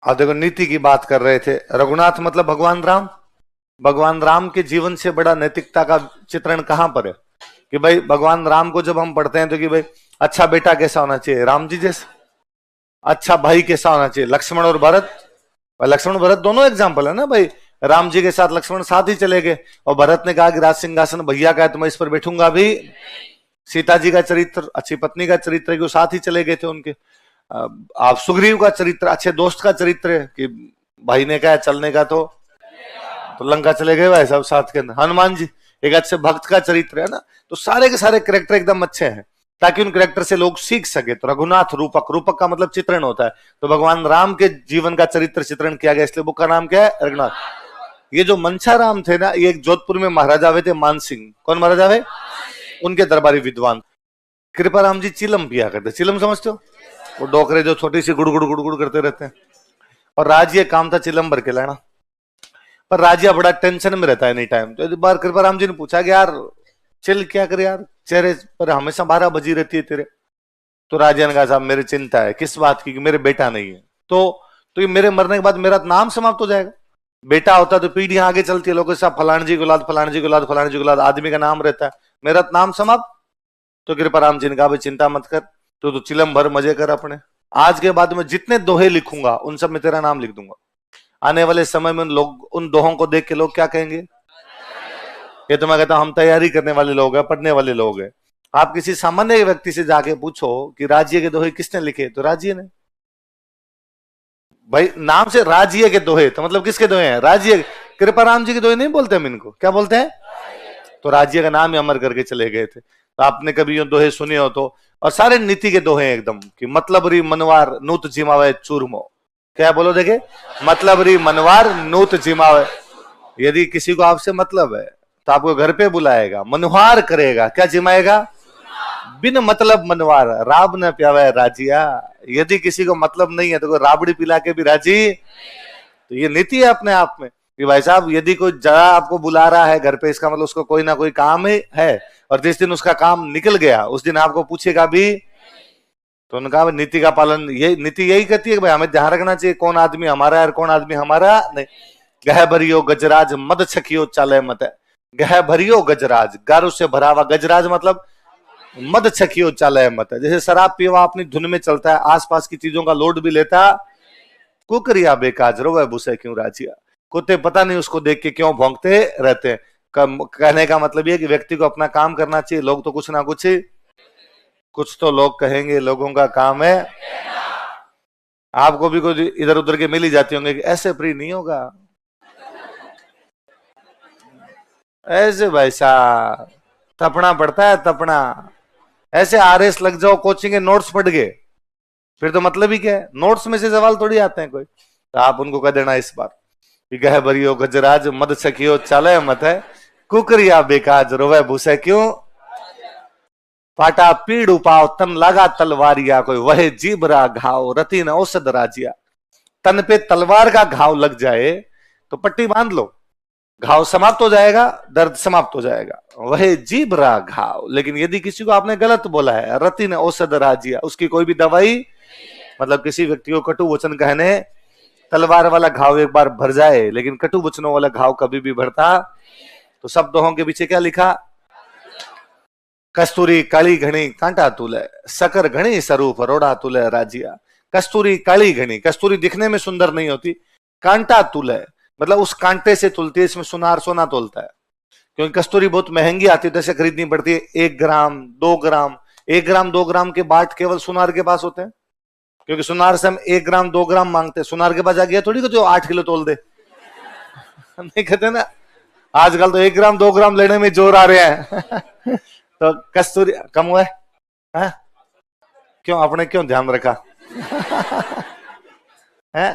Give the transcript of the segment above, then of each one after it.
अब देखो नीति की बात कर रहे थे, रघुनाथ मतलब भगवान राम। भगवान राम के जीवन से बड़ा नैतिकता का चित्रण कहां पर है कि भाई भगवान राम को जब हम पढ़ते हैं तो कि भाई अच्छा बेटा कैसा होना चाहिए, राम जी जैसे। अच्छा भाई कैसा होना चाहिए, लक्ष्मण और भरत। लक्ष्मण भरत दोनों एग्जाम्पल है ना भाई। राम जी के साथ लक्ष्मण साथ ही चले गए और भरत ने कहा कि राज सिंहासन भैया का है तो मैं इस पर बैठूंगा भी। सीता जी का चरित्र, अच्छी पत्नी का चरित्र है कि वो साथ ही चले गए थे उनके। आप सुग्रीव का चरित्र अच्छे दोस्त का चरित्र है कि भाई ने कहा चलने का तो लंका चले गए भाई सब साथ के अंदर। हनुमान जी एक अच्छे भक्त का चरित्र है ना। तो सारे के सारे कैरेक्टर एकदम अच्छे हैं ताकि उन कैरेक्टर से लोग सीख सके। तो रघुनाथ रूपक, रूपक का मतलब चित्रण होता है। तो भगवान राम के जीवन का चरित्र चित्रण किया गया, इसलिए बुक का नाम क्या है, रघुनाथ। ये जो मनसा राम थे ना, ये एक जोधपुर में महाराजा हुए थे, मान सिंह। कौन महाराजा हुए? उनके दरबारी विद्वान। कृपा राम जी चिलम पिया करते। चिलम समझते हो? वो डोकरे जो छोटी सी गुड़ गुड़ गुड़ गुड़ करते रहते हैं। और राज ये काम था चिलम भर के लाना। पर राजिया बड़ा टेंशन में रहता है एनी टाइम। तो एक बार कृपा राम जी ने पूछा कि यार चिल क्या करे यार, चेहरे पर हमेशा 12 बजी रहती है तेरे। तो राजिया ने कहा साहब मेरी चिंता है। किस बात की? कि मेरे बेटा नहीं है। तो ये मेरे मरने के बाद मेरा नाम समाप्त हो जाएगा। बेटा होता तो पीढ़ियां आगे चलती है, लोगों से फलान जी गुलाद, फलान जी गुलाद, फलान जी गुलाद, आदमी का नाम रहता है, मेरा नाम समाप्त। तो कृपा राम जी ने कहा भाई चिंता मत कर, तो चिलम भर मजे कर अपने। आज के बाद में जितने दोहे लिखूंगा उन सब में तेरा नाम लिख दूंगा। आने वाले समय में लोग उन दोहों को देख के लोग क्या कहेंगे? ये तो मैं कहता हूं हम तैयारी करने वाले लोग हैं, पढ़ने वाले लोग हैं। आप किसी सामान्य व्यक्ति से जाके पूछो कि राज्य के दोहे किसने लिखे, तो राज्य ने। भाई नाम से राज्य के दोहे, तो मतलब किसके दोहे हैं? राज्य। कृपा राम जी के दोहे नहीं बोलते हम इनको, क्या बोलते हैं? तो राज्य का नाम ही अमर करके चले गए थे। तो आपने कभी ये दोहे सुने हो तो? और सारे नीति के दोहे एकदम कि मतलब री मनवार नूत जिमावे चूरमो। क्या बोलो देखे? मतलब री मनवार नूत जिमावे। यदि किसी को आपसे मतलब है तो आपको घर पे बुलाएगा, मनवार करेगा। क्या जिमाएगा? बिन मतलब मनवार राब न प्यावे राजिया। यदि किसी को मतलब नहीं है तो कोई राबड़ी पिला के भी राजी। तो ये नीति है अपने आप में कि भाई साहब यदि कोई जरा आपको बुला रहा है घर पे, इसका मतलब उसको कोई ना कोई काम है। और जिस दिन उसका काम निकल गया उस दिन आपको पूछेगा भी। तो उन्होंने कहा नीति का पालन, ये नीति यही कहती है कि भाई हमें ध्यान रखना चाहिए कौन आदमी हमारा है और कौन आदमी हमारा नहीं। गह भरियो गजराज मद छकियो चाले मत है। गह भरियो गजराज, गारू से भरा हुआ, गजराज मतलब मद छकियो चाले मत है। जैसे शराब पीवा अपनी धुन में चलता है, आसपास की चीजों का लोड भी लेता। कुकरिया बेकाज रो वह भूसे क्यों राजिया। कुत्ते पता नहीं उसको देख के क्यों भौंकते रहते हैं। कहने का मतलब ये कि व्यक्ति को अपना काम करना चाहिए। लोग तो कुछ ना कुछ तो लोग कहेंगे, लोगों का काम है। आपको भी कुछ इधर उधर के मिल ही जाती होंगे कि ऐसे फ्री नहीं होगा, ऐसे भाई साहब तपना पड़ता है, तपना। ऐसे आरएस लग जाओ, कोचिंग के नोट्स पढ़ गए, फिर तो मतलब ही क्या है? नोट्स में से सवाल थोड़ी आते हैं कोई। तो आप उनको कह देना इस बार कि गह भरियो गजराज मद सखियो चाले मत है। कुकरिया बेकाज रोवे भूसे क्यों। पाटा पीड़ उपाव तन लगा तलवारिया, कोई वह जीबरा घाव रति न औसद राजिया। तन पे तलवार का घाव लग जाए तो पट्टी बांध लो, घाव समाप्त हो जाएगा, दर्द समाप्त हो जाएगा। वह जीबरा घाव। लेकिन यदि किसी को आपने गलत बोला है, रति न औसद राजिया, उसकी कोई भी दवाई, मतलब किसी व्यक्ति को कटु वचन कहने, तलवार वाला घाव एक बार भर जाए लेकिन कटु वचनों वाला घाव कभी भी भरता। तो सब दोहों के पीछे क्या लिखा? कस्तूरी काली घनी कांटा तुले, सकर घनी स्वरूप रोड़ा तुले राजिया। कस्तूरी काली घनी, कस्तूरी दिखने में सुंदर नहीं होती, कांटा तुले मतलब उस कांटे से तुलती है। इसमें सुनार सोना तोलता है क्योंकि कस्तूरी बहुत महंगी आती है, तो ऐसे खरीदनी पड़ती है। 1 ग्राम 2 ग्राम, 1 ग्राम 2 ग्राम के बाट केवल सुनार के पास होते हैं, क्योंकि सुनार से हम 1 ग्राम 2 ग्राम मांगते हैं। सुनार के पास आ गया थोड़ी को जो 8 किलो तोल दे। नहीं कहते ना, आजकल तो 1 ग्राम 2 ग्राम लेने में जोर आ रहे हैं। तो कस्तूरी कम हुआ है? क्यों अपने क्यों ध्यान रखा? है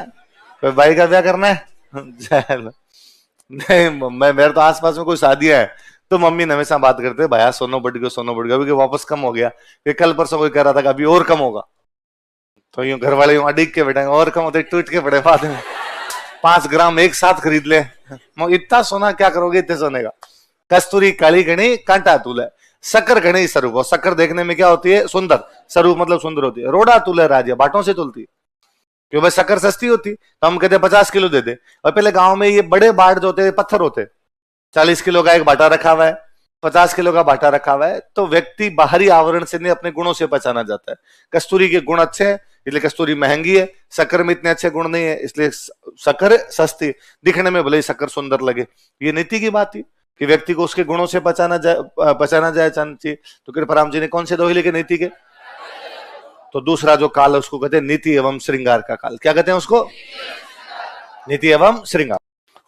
कोई भाई का ब्याह करना है? नहीं, मेरे तो आसपास में कोई शादियां है तो मम्मी ने हमेशा बात करते भाई सोनो बढ़ गया, सोनो बढ़ गया, अभी वापस कम हो गया। कि कल परसों कोई कह रहा था कि अभी और कम होगा। तो यूं घर वाले यूं अडिग के बैठेंगे, और कम होते टूट के पड़े बाद में। 5 ग्राम एक साथ खरीद ले। इतना सोना क्या करोगे इतने सोने का? कस्तूरी काली घनी कांटा तुले, सकर घनी स्वरूप। और सकर देखने में क्या होती है? सुंदर। स्वरूप मतलब सुंदर होती है। रोड़ा तुले राजिया, बाटों से तुलती है। क्योंकि शक्कर सस्ती होती, तो हम कहते 50 किलो दे दे। और पहले गांव में ये बड़े बाट जो होते पत्थर होते, 40 किलो का एक बाटा रखा हुआ है, 50 किलो का बाटा रखा हुआ है, तो व्यक्ति बाहरी आवरण से नहीं अपने गुणों से पहचाना जाता है। कस्तूरी के गुण अच्छे हैं इसलिए कस्तूरी महंगी है, शक्कर में इतने अच्छे गुण नहीं है इसलिए शक्कर सस्ती, दिखने में भले ही शक्कर सुंदर लगे। ये नीति की बात थी कि व्यक्ति को उसके गुणों से पहचाना जाए चाहिए। तो कृपाराम जी ने कौन से दोहे लिखे नीति के? तो दूसरा जो काल है उसको कहते हैं नीति एवं श्रृंगार का काल। क्या कहते हैं उसको? नीति एवं श्रृंगार।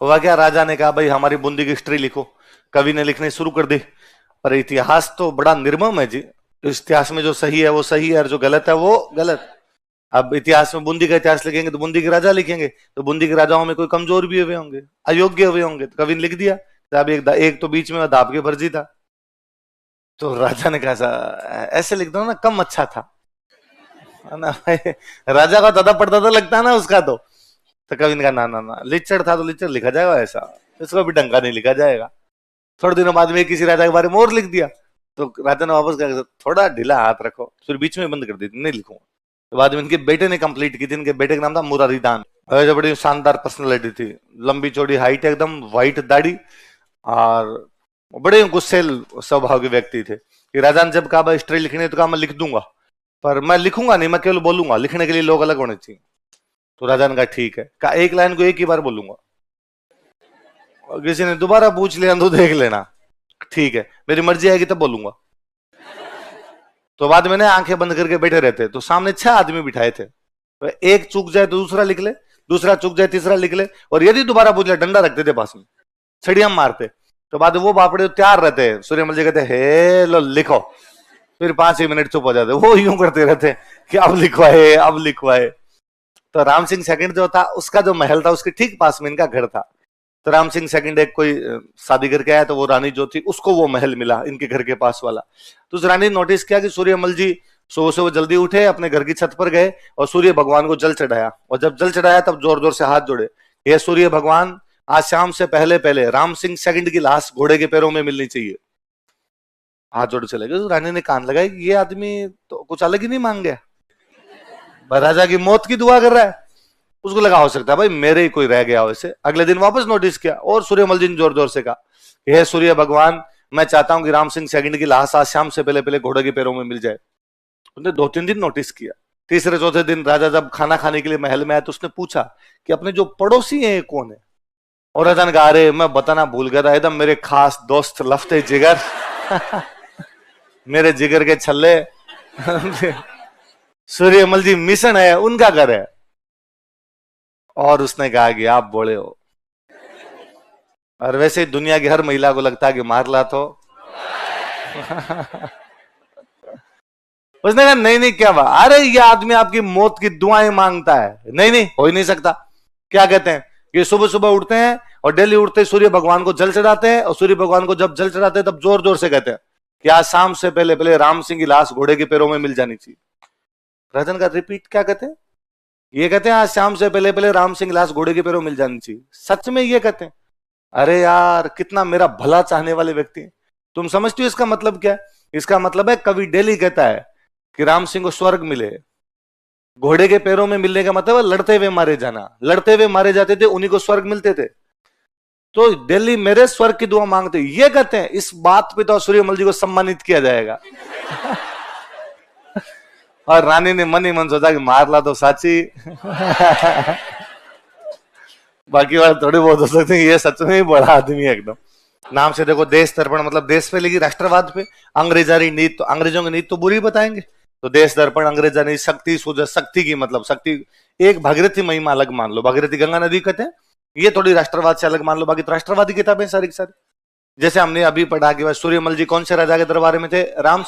हुआ क्या, राजा ने कहा भाई हमारी बूंदी की हिस्ट्री लिखो। कवि ने लिखने शुरू कर दी, पर इतिहास तो बड़ा निर्मम है जी। इस इतिहास में जो सही है वो सही है और जो गलत है वो गलत। अब इतिहास में बूंदी का इतिहास लिखेंगे तो बूंदी के राजा लिखेंगे, तो बूंदी के राजाओं में कोई कमजोर भी हुए होंगे, अयोग्य हुए होंगे, तो कवि ने लिख दिया। अब एक तो बीच में दाब के फर्जी था, तो राजा ने कहा ऐसे लिख दो ना, कम अच्छा था ना। राजा का दादा पड़ता तो लगता ना उसका, तो कवि ने कहा ना ना ना, लिचड़ था तो लिचड़ लिखा जाएगा, ऐसा इसको भी ढंगा नहीं लिखा जाएगा। थोड़े दिनों बाद में किसी राजा के बारे में और लिख दिया, तो राजा ने वापस कहा थोड़ा ढीला हाथ रखो, फिर बीच में बंद कर दी, नहीं लिखूंगा। तो बाद में इनके बेटे ने कंप्लीट की थी। इनके बेटे का नाम था मुरारीदान। बड़ी शानदार पर्सनैलिटी थी, लंबी चौड़ी हाइट, एकदम व्हाइट दाढ़ी, और बड़े गुस्सेल स्वभाव के व्यक्ति थे। कि राजा ने जब कहा हिस्ट्री लिखनी तो कहा मैं लिख दूंगा, पर मैं लिखूंगा नहीं, मैं केवल बोलूंगा, लिखने के लिए लोग अलग होने चाहिए। तो राजा ने कहा ठीक है, कहा एक लाइन को एक ही बार बोलूंगा। और किसी ने दोबारा पूछ लिया तो देख लेना, ठीक है मेरी मर्जी आएगी तब बोलूंगा। तो बाद में आंखें बंद करके बैठे रहते, तो सामने 6 आदमी बिठाए थे, तो एक चूक जाए तो दूसरा लिख ले, दूसरा चूक जाए तीसरा लिख ले, और यदि दोबारा पूछ ले डंडा रखते थे पास में, छड़ियां मारते। तो बाद वो बापड़े तैयार रहते, सूर्यमल जी कहते हे लो लिखो, फिर 5 ही मिनट चुप हो जाते। वो यूं करते रहते कि अब लिखवाए अब लिखवाए। तो राम सिंह सेकंड जो था, उसका जो महल था उसके ठीक पास में इनका घर था। तो राम सिंह सेकंड एक कोई शादी करके आया, तो वो रानी जो थी उसको वो महल मिला इनके घर के पास वाला। तो उस रानी ने नोटिस किया कि सूर्यमल जी सुबह सुबह जल्दी उठे, अपने घर की छत पर गए और सूर्य भगवान को जल चढ़ाया। और जब जल चढ़ाया तब जोर जोर से हाथ जोड़े, ये सूर्य भगवान आज शाम से पहले पहले राम सिंह सेकंड की लाश घोड़े के पैरों में मिलनी चाहिए। हाथ जोड़ चले गए। तो रानी ने कान लगाई, ये आदमी तो कुछ अलग ही नहीं मांग गया, राजा की मौत की दुआ कर रहा है। उसको लगा हो सकता है भाई मेरे ही कोई रह गया वैसे। अगले दिन वापस नोटिस किया और सूर्यमल जी ने जोर जोर से कहा, हे सूर्य भगवान मैं चाहता हूं कि राम सिंह सेकंड की लाश आज शाम से पहले पहले घोड़े के पैरों में मिल जाए। उसने 2-3 दिन नोटिस किया। तीसरे चौथे दिन राजा जब खाना खाने के लिए महल में आया तो उसने पूछा कि अपने जो पड़ोसी हैं ये कौन है? और राजा ने कहा अरे मैं बताना भूल गया था, एकदम मेरे खास दोस्त लफ्ते जिगर मेरे जिगर के छल्ले सूर्यमल जी मिशन है, उनका घर है। और उसने कहा कि आप बोले हो, और वैसे ही दुनिया की हर महिला को लगता है कि मारला तो उसने कहा नहीं नहीं क्या बात, अरे ये आदमी आपकी मौत की दुआएं मांगता है। नहीं नहीं हो ही नहीं सकता। क्या कहते हैं कि सुबह सुबह उठते हैं और डेली उठते ही सूर्य भगवान को जल चढ़ाते हैं, और सूर्य भगवान को जब जल चढ़ाते हैं तब जोर जोर से कहते हैं कि आज शाम से पहले पहले राम सिंह की लाश घोड़े के पैरों में मिल जानी चाहिए। राजन का रिपीट क्या कहते हैं? ये कहते हैं आज शाम से पहले पहले राम सिंह लाश घोड़े के पैरों में मिल जानी चाहिए। सच में ये कहते हैं? अरे यार कितना मेरा भला चाहने वाले व्यक्ति हैं। तुम समझते हो इसका मतलब क्या है? इसका मतलब है कवि डेली कहता है कि राम सिंह को स्वर्ग मिले। घोड़े के पैरों में मिलने का मतलब है लड़ते हुए मारे जाना, लड़ते हुए मारे जाते थे उन्हीं को स्वर्ग मिलते थे। तो दिल्ली मेरे स्वर्ग की दुआ मांगते, ये कहते हैं। इस बात पे तो सूर्यमल जी को सम्मानित किया जाएगा। और रानी ने मन ही मन सोचा कि मारला तो साची बाकी वाले थोड़े बहुत हो सकते हैं, ये सच में ही बड़ा आदमी है एकदम। नाम से देखो देश दर्पण, मतलब देश पे लेगी, राष्ट्रवाद पे। अंग्रेजारी नीति, तो अंग्रेजों की नीति तो बुरी बताएंगे, तो देश दर्पण अंग्रेजानी शक्ति सूझ, शक्ति की मतलब शक्ति एक भागीरथी महिमा अलग मान लो, भागीरथी गंगा नदी कहते हैं, ये थोड़ी राष्ट्रवाद से अलग मान लो। बाकी तो राष्ट्रवादी किताबें सारी सारी। जैसे हमने अभी पढ़ा कि सूर्यमल जी कौन से राजा के दरबार में थे? राम।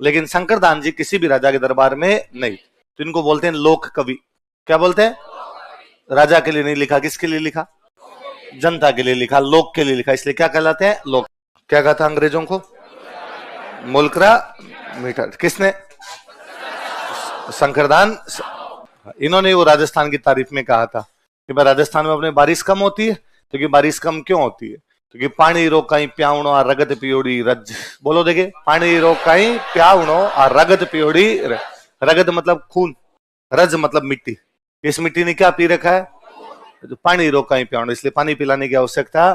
लेकिन शंकरदान जी किसी भी राजा के दरबार में नहीं, तो इनको बोलते हैं लोक कवि। क्या बोलते हैं? राजा के लिए नहीं लिखा, किसके लिए लिखा? जनता के लिए लिखा, लोक के लिए लिखा, इसलिए क्या कहलाते हैं? लोक। क्या कहा था अंग्रेजों को? मुल्करा मीठा। किसने? शंकरदान। इन्होंने वो राजस्थान की तारीफ में कहा था कि भाई राजस्थान में अपने बारिश कम होती है, तो कि बारिश कम क्यों होती है? क्योंकि पानी रोकाई प्याउणो आ रगत पियोड़ी रज। बोलो देखे, पानी रोकाई प्याउणो आ रगत पियोड़ी। रगत मतलब खून, रज मतलब मिट्टी। इस मिट्टी ने क्या पी रखा है? तो पानी रोका ही प्यावणो, इसलिए पानी पिलाने की आवश्यकता,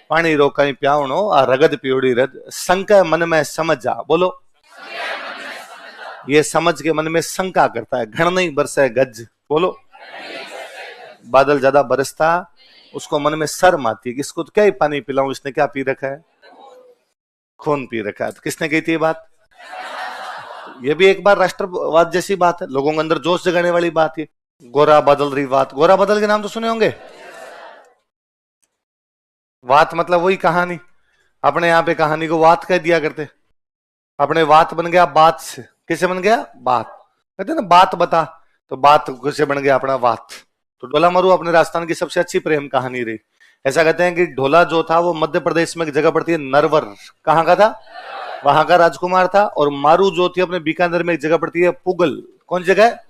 पानी रोका ही प्यावणो आ रगद पियोड़ी रद, शंका मन में समझ जा। बोलो, ये समझ के मन में शंका करता है। घण नहीं बरसे गज। बोलो, बादल ज्यादा बरसता, उसको मन में शर्म आती है कि इसको तो क्या ही पानी पिलाऊं, इसने क्या पी रखा है? खून पी रखा है। तो किसने कही थी ये बात? ये भी एक बार राष्ट्रवाद जैसी बात है, लोगों के अंदर जोश जगाने वाली बात है। गोरा बादल रही बात, गोरा बादल के नाम तो सुने होंगे। वात मतलब वही कहानी, अपने यहाँ पे कहानी को वात कह दिया करते। अपने वात बन गया बात से। किसे बन गया? बात। कहते ना बात बता, तो बात से बन गया अपना वात। तो ढोला मारू अपने राजस्थान की सबसे अच्छी प्रेम कहानी रही। ऐसा कहते हैं कि ढोला जो था वो मध्य प्रदेश में एक जगह पड़ती है नरवर, कहाँ का था? वहां का राजकुमार था। और मारू जो थी अपने बीकानेर में एक जगह पड़ती है पुगल, कौन जगह है?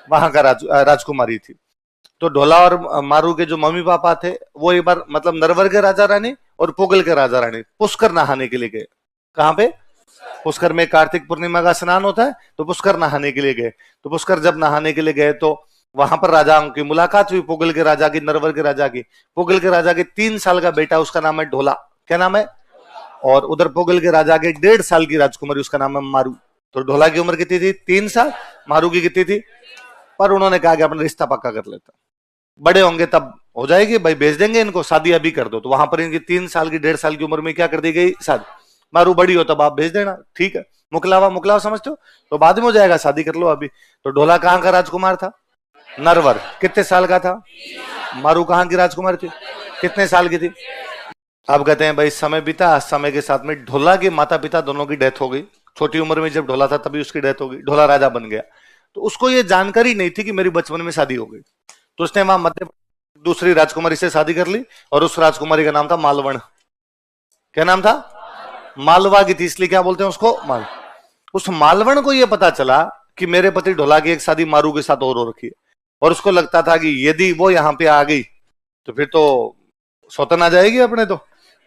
वहां का राजकुमारी थी। तो ढोला और मारू के जो मम्मी पापा थे वो एक बार मतलब नरवर के राजा रानी और पुगल के राजा रानी पुष्कर नहाने के लिए गए। कहां पे? पुष्कर में कार्तिक पूर्णिमा का स्नान होता है, तो पुष्कर नहाने के लिए गए। तो पुष्कर जब नहाने के लिए गए तो वहां पर राजाओं की मुलाकात हुई, पुगल के राजा की, नरवर के राजा की। पुगल के राजा के 3 साल का बेटा, उसका नाम है ढोला। क्या नाम है? और उधर पुगल के राजा के 1.5 साल की राजकुमारी, उसका नाम है मारू। तो ढोला की उम्र कितनी थी? 3 साल। मारू की कितनी थी? पर उन्होंने कहा कि अपना रिश्ता पक्का कर लेता, बड़े होंगे तब हो जाएगी, भाई भेज देंगे इनको, शादी अभी कर दो। तो वहां पर इनकी 3 साल की 1.5 साल की उम्र में क्या कर दी गई? शादी। मारू बड़ी हो तब आप भेज देना, ठीक है। मुकलावा, मुकलावा समझते हो? तो बाद में हो जाएगा, शादी कर लो अभी। तो ढोला कहाँ का राजकुमार था? नरवर। कितने साल का था? मारू कहाँ की राजकुमार थी? कितने साल की थी? अब कहते हैं भाई समय बीता, समय के साथ में ढोला के माता पिता दोनों की डेथ हो गई। छोटी उम्र में जब ढोला था तभी उसकी डेथ हो गई, ढोला राजा बन गया। तो उसको ये जानकारी नहीं थी कि मेरी बचपन में शादी हो गई। तो उसने वहां मध्य दूसरी राजकुमारी से शादी कर ली, और उस राजकुमारी का नाम था मालवण। क्या नाम था? मालवा की थी, इसलिए क्या बोलते हैं उसको? माल। उस मालवण को यह पता चला कि मेरे पति ढोला की एक शादी मारू के साथ और हो रखी है, और उसको लगता था कि यदि वो यहाँ पे आ गई तो फिर तो सौतन आ जाएगी अपने।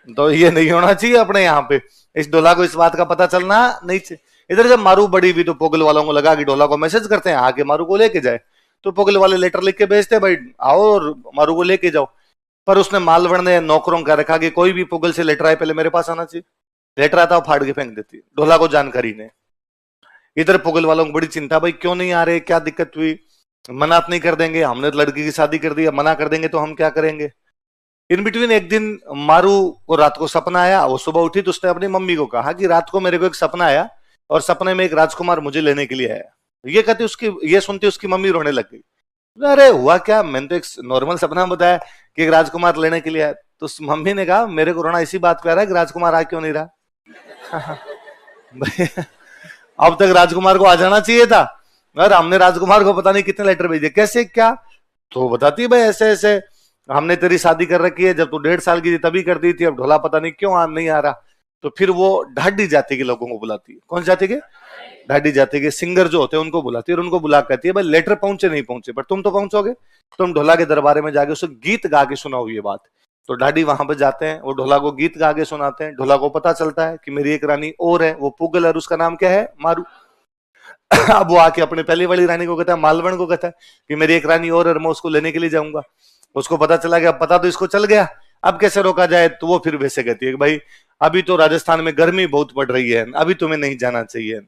तो ये नहीं होना चाहिए अपने यहाँ पे। इस ढोला को इस बात का पता चलना नहीं चाहिए। इधर जब मारू बड़ी हुई तो पोगल वालों को लगा कि ढोला को मैसेज करते हैं आके मारू को लेके जाए। तो पोगल वाले लेटर लिख के भेजते, भाई आओ और मारू को लेके जाओ। पर उसने मालवण ने नौकरों का रखा कि कोई भी पोगल से लेटर आए पहले मेरे पास आना चाहिए। लेटर आता है फाड़ के फेंक देती ढोला को जानकारी ने। इधर पोगल वालों को बड़ी चिंता, भाई क्यों नहीं आ रहे, क्या दिक्कत हुई? मना नहीं कर देंगे, हमने तो लड़की की शादी कर दी, मना कर देंगे तो हम क्या करेंगे? इन बिटवीन एक दिन मारू को रात को सपना आया। वो सुबह उठी तो उसने अपनी मम्मी को कहा कि रात को मेरे को एक सपना आया, और सपने में एक राजकुमार मुझे लेने के लिए आया। ये कहती उसकी, ये सुनती उसकी मम्मी रोने लग गई। अरे हुआ क्या? मैंने तो एक नॉर्मल सपना बताया कि एक राजकुमार लेने के लिए आया। तो उस मम्मी ने कहा मेरे को रोना इसी बात पे आ रहा है कि राजकुमार आ क्यों नहीं रहा। अब तक राजकुमार को आ जाना चाहिए था, और हमने राजकुमार को पता नहीं कितने लेटर भेजे, कैसे क्या? तो बताती भाई ऐसे ऐसे हमने तेरी शादी कर रखी है, जब तू 1.5 साल की थी तभी कर दी थी, अब ढोला पता नहीं क्यों नहीं आ रहा। तो फिर वो ढाडी जाति के लोगों को बुलाती है। कौन जाति के? ढाडी जाति के सिंगर जो होते हैं उनको बुलाती है, और उनको बुला कहती है भाई लेटर पहुंचे नहीं पहुंचे पर तुम तो पहुंचोगे, तुम ढोला के दरबार में जाके उसे गीत गा के सुनाओ ये बात। तो ढाडी वहां पर जाते हैं, वो ढोला को गीत गा के सुनाते हैं। ढोला को पता चलता है कि मेरी एक रानी और है, वो पुगल, और उसका नाम क्या है? मारू। अब वो आके अपने पहली वाली रानी को कहता है, मालवण को कहता है कि मेरी एक रानी और मैं उसको लेने के लिए जाऊंगा। उसको पता चला गया, पता तो इसको चल गया, अब कैसे रोका जाए? तो वो फिर वैसे कहती है कि भाई अभी तो राजस्थान में गर्मी बहुत पड़ रही है, अभी तुम्हें नहीं जाना चाहिए।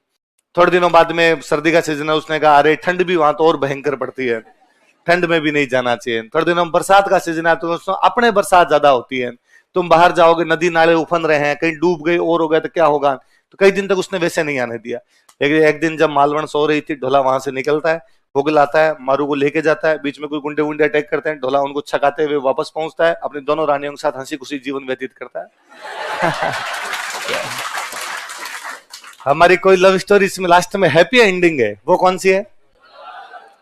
थोड़े दिनों बाद में सर्दी का सीजन है, उसने कहा अरे ठंड भी वहां तो और भयंकर पड़ती है, ठंड में भी नहीं जाना चाहिए। थोड़े दिनों बरसात का सीजन है, तो अपने बरसात ज्यादा होती है, तुम बाहर जाओगे नदी नाले उफन रहे हैं, कहीं डूब गए और हो गया तो क्या होगा? तो कई दिन तक उसने वैसे नहीं आने दिया। एक दिन जब मालवण सो रही थी, ढोला वहां से निकलता है, पुगल आता है, मारू को लेके जाता है, बीच में कोई गुंडे वुंडे अटैक करते हैं, ढोला उनको छकाते हुए वापस पहुंचता है, अपनी दोनों रानियों के साथ हंसी खुशी जीवन व्यतीत करता है। हमारी कोई लव स्टोरी इसमें लास्ट में हैप्पी एंडिंग है, वो कौन सी है?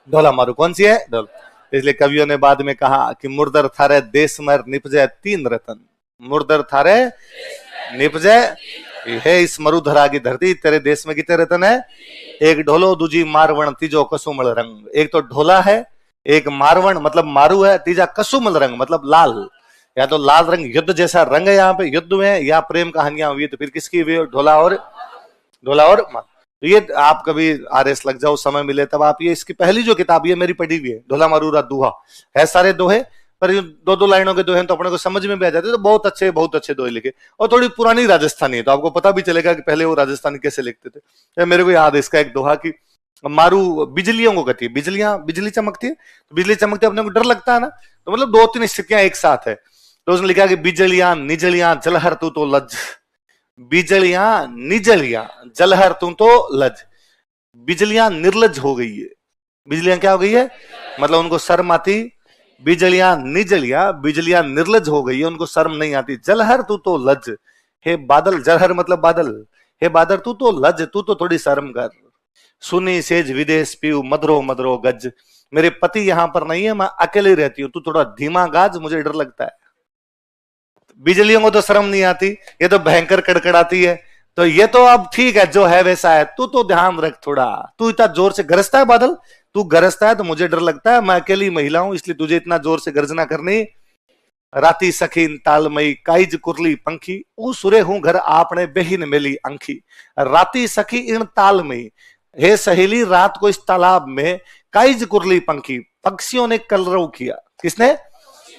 ढोला मारू। कौन सी है? ढोला। इसलिए कवियों ने बाद में कहा कि मुर्दर थारे देश मर निपजे 3 रतन, मुर्दर थारे निपजे है इस मरुधरा की धरती, तेरे देश में कितने रतन है? एक ढोलो, दूजी मारवण, तीजो कसुमल रंग। एक तो ढोला है, एक मारवण मतलब मारू है, तीजा कसुमल रंग मतलब लाल। या तो लाल रंग युद्ध जैसा रंग है, यहाँ पे युद्ध में या प्रेम कहानियां हुई, तो फिर किसकी हुई? ढोला और मार। तो ये आप कभी आरएस लग जाओ, समय मिले तब आप ये इसकी पहली जो किताब ये मेरी पढ़ी हुई है, ढोला मारूरा दूहा है, सारे दोहे पर ये दो दो लाइनों के दोहे हैं तो अपने को समझ में भी आ जाते, तो बहुत अच्छे दोहे लिखे, और थोड़ी पुरानी राजस्थानी है तो आपको पता भी चलेगा कि पहले वो राजस्थानी कैसे लिखते थे। मेरे को याद है इसका एक दोहा की मारू बिजलियों को कहती है, बिजली चमकती है, तो बिजली चमकती है अपने को डर लगता है ना, तो मतलब दो तीन स्थितियां एक साथ है, तो उसने लिखा कि बिजलियां निजलियां जलहर तू तो लज, बिजलियां निजलियां जलहर तू तो लज, बिजलियां निर्लज हो गई है, बिजलियां क्या हो गई है, मतलब उनको शर्म आती, बिजलियां निजलियां बिजलियां निर्लज हो गई है, उनको शर्म नहीं आती, जलहर तू तो लज, हे बादल, जलहर मतलब बादल, हे बादल तू तो लज, तू तो थोड़ी शर्म कर, सुनी सेज विदेश पीऊ मधुरो मधुरो गज, मेरे पति यहां पर नहीं है, मैं अकेले रहती हूं, तू थोड़ा धीमा गाज, मुझे डर लगता है। बिजलियों को तो शर्म नहीं आती, ये तो भयंकर कड़कड़ाती है, तो ये तो अब ठीक है जो है वैसा है, तू तो ध्यान रख थोड़ा, तू इतना जोर से गरजता है बादल, तू गरजता है तो मुझे डर लगता है, मैं अकेली महिला हूं इसलिए तुझे इतना जोर से गर्जना करनी। राती सखीन तालमई काइज कुरली पंखी, ऊ सुरे हूं घर आपने बेहिन मेली अंखी, राती सखी इन तालमई, हे सहेली रात को इस तालाब में, काइज कुरली पंखी, पक्षियों ने कलरव किया, किसने,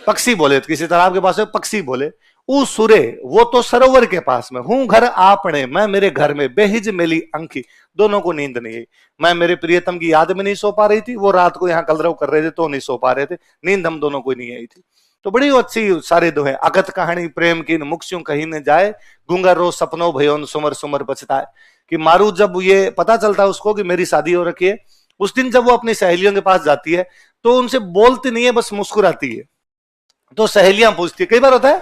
पक्षी बोले, तो किसी तालाब के पास में पक्षी बोले, ऊ सुरे वो तो सरोवर के पास में, हूं घर आपने मैं मेरे घर में, बेहिज मेली अंकी, दोनों को नींद नहीं आई, मैं मेरे प्रियतम की याद में नहीं सो पा रही थी, वो रात को यहाँ कलरव कर रहे थे तो नहीं सो पा रहे थे, नींद हम दोनों को नहीं आई थी। तो बड़ी अच्छी सारे दोहे, अगत कहानी प्रेम की मुक्स्यों कहीं न जाए, गूंगा रो सपनों भयोन सुमर सुमर पछताए, कि मारू जब ये पता चलता है उसको कि मेरी शादी हो रखी है, उस दिन जब वो अपनी सहेलियों के पास जाती है तो उनसे बोलती नहीं है, बस मुस्कुराती है, तो सहेलियां पूछती है, कई बार होता है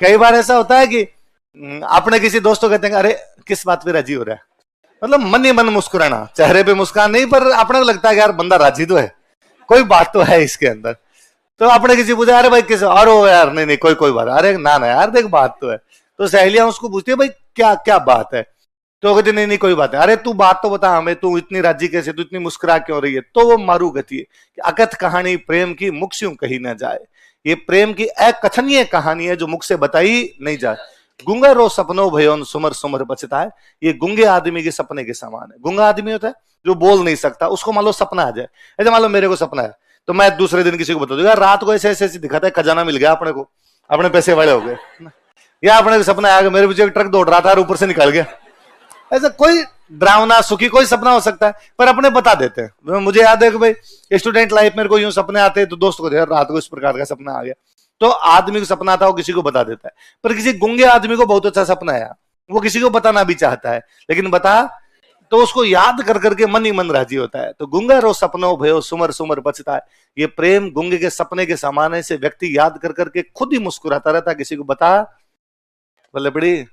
कई बार ऐसा होता है कि अपने किसी दोस्त को कहते हैं अरे किस बात पे राजी हो रहा है, मतलब मन ही मन मुस्कुराना, चेहरे पे मुस्कान नहीं, पर अपने को लगता है कि यार बंदा राजी तो है, कोई बात तो है इसके अंदर, तो अपने किसी पूछे अरे भाई किस, और वो यार नहीं नहीं कोई बात, अरे ना ना यार देख बात तो है, तो सहेलियां उसको पूछती है भाई क्या क्या बात है, तो कहती नहीं नहीं कोई बात है, अरे तू बात तो बता हमें, तू इतनी राजी कैसे, तू इतनी मुस्कुरा क्यों रही है, तो वो मारू गति है कि अकथ कहानी प्रेम की मुख से कही ना जाए, ये प्रेम की अकथनीय कहानी है जो मुख से बताई नहीं जाए, गूंगा रो सपनों भयोन सुमर सुमर बचता है, ये गूंगे आदमी के सपने के समान है, गूंगा आदमी होता है जो बोल नहीं सकता, उसको मान लो सपना आ जाए, ऐसे मान लो मेरे को सपना है, तो मैं दूसरे दिन किसी को बता दूंगा रात को ऐसे ऐसे दिखाता है खजाना मिल गया अपने को, अपने पैसे वाले हो गए, या अपने सपना आया मेरे पीछे ट्रक दौड़ रहा था और ऊपर से निकल गया, ऐसा कोई डरावना सुखी कोई सपना हो सकता है, पर अपने बता देते हैं। मुझे याद है कि भाई स्टूडेंट लाइफ मेरे को यूं सपने आते हैं तो दोस्त को रात को इस प्रकार का सपना आ गया, तो आदमी को सपना आता है वो किसी को बता देता है, पर किसी गूंगे आदमी को बहुत अच्छा सपना आया, वो किसी को बताना भी चाहता है लेकिन बता तो उसको याद कर करके मन ही मन राजी होता है, तो गूंगा रो सपनों भयो सुमर सुमर बचता है, ये प्रेम गूंगे के सपने के समान से व्यक्ति याद कर करके खुद ही मुस्कुराता रहता है, किसी को बता बोले बड़ी